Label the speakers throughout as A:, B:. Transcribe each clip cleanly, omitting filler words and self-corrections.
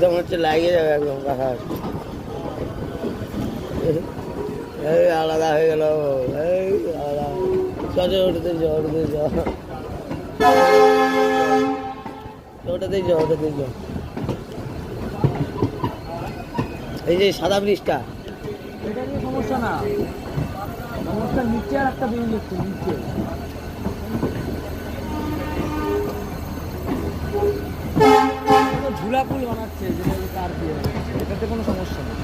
A: মনে হচ্ছে লাগিয়ে যাবে একদম কাকা। এই আলাদা হয়ে গেল, এই আলাদা। চলে ওটাতে যাও, ওটাতে যাও, ওটাতেই যাও, ওটাতেই যাও। এই যে সাদা ব্রিজটা,
B: এটা নিয়ে সমস্যা না, সমস্যা নিচে আর একটা বেরিয়ে যাচ্ছে নিচে। ঝুলা পুল বানাচ্ছে যেটা তার দিয়ে, এটাতে কোনো সমস্যা নেই।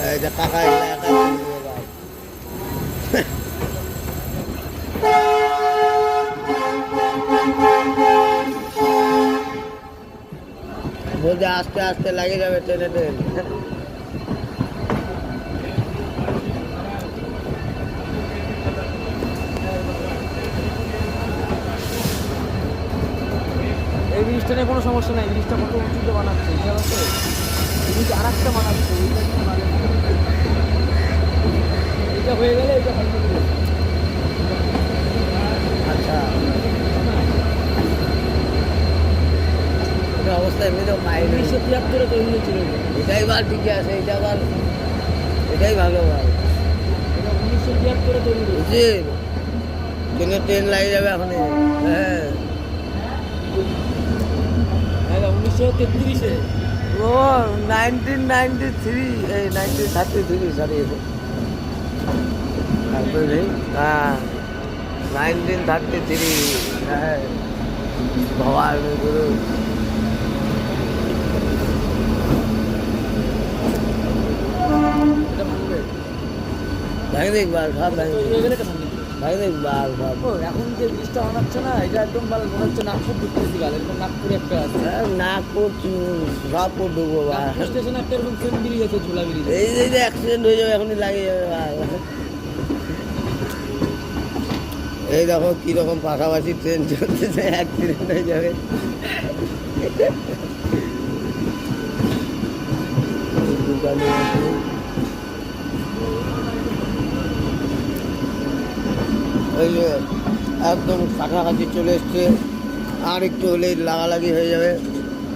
A: এই যে কাকা একা একা বলছে আস্তে আস্তে লাগিয়ে যাবে ট্রেনে ট্রেন।
B: এই জিনিসটা নিয়ে কোনো সমস্যা নাই, জিনিসটা কত উঁচুতে বানাচ্ছে হিসাব আছে। জিনিস আর একটা বানাচ্ছে, এটা হয়ে গেলে এটা হয়ে যাবে।
A: আচ্ছা, এটা অবস্থা এমনি তো পাইনি।
B: 1973 তৈরি হয়েছিল।
A: এটাই ভাল, ঠিকই আছে, এটা ভাল, এটাই ভালো ভাল।
B: 1973 তৈরি হয়েছে।
A: বুঝছি, ট্রেনে ট্রেন লাগিয়ে যাবে এখন। হ্যাঁ,
B: 1933-এ।
A: ও 1993, এই 1933, সরি। তারপরে নেই, হ্যাঁ 1933, হ্যাঁ ভগবান গুরু।
B: এটা ভাঙবে।
A: ভাই দেখ বাল, সব ভাই
B: তৈরি হয়ে গেলে এটা ভাঙবে।
A: ভাই দেখ বাল সব।
B: ও, এখন যে ব্রিজটা বানাচ্ছে না, এটা একদম ভালো মনে হচ্ছে নাগপুর ঢুকতেছি গাল, একদম নাগপুরে একটা আছে।
A: নাগপুর সবপুর ঢুকবো বা।
B: নাগপুর স্টেশনে একটা এরকম ট্রেন ব্রিজ আছে, ঝোলা ব্রিজ।
A: এই যে অ্যাক্সিডেন্ট হয়ে যাবে এখনই লাগিয়ে যাবে বাল। এই দেখো কিরকম পাশাপাশি ট্রেন চলতেছে, অ্যাক্সিডেন্ট হয়ে যাবে। দোকানে ওই যে একদম কাছাকাছি চলে এসছে, আর একটু হলেই লাগালাগি হয়ে যাবে।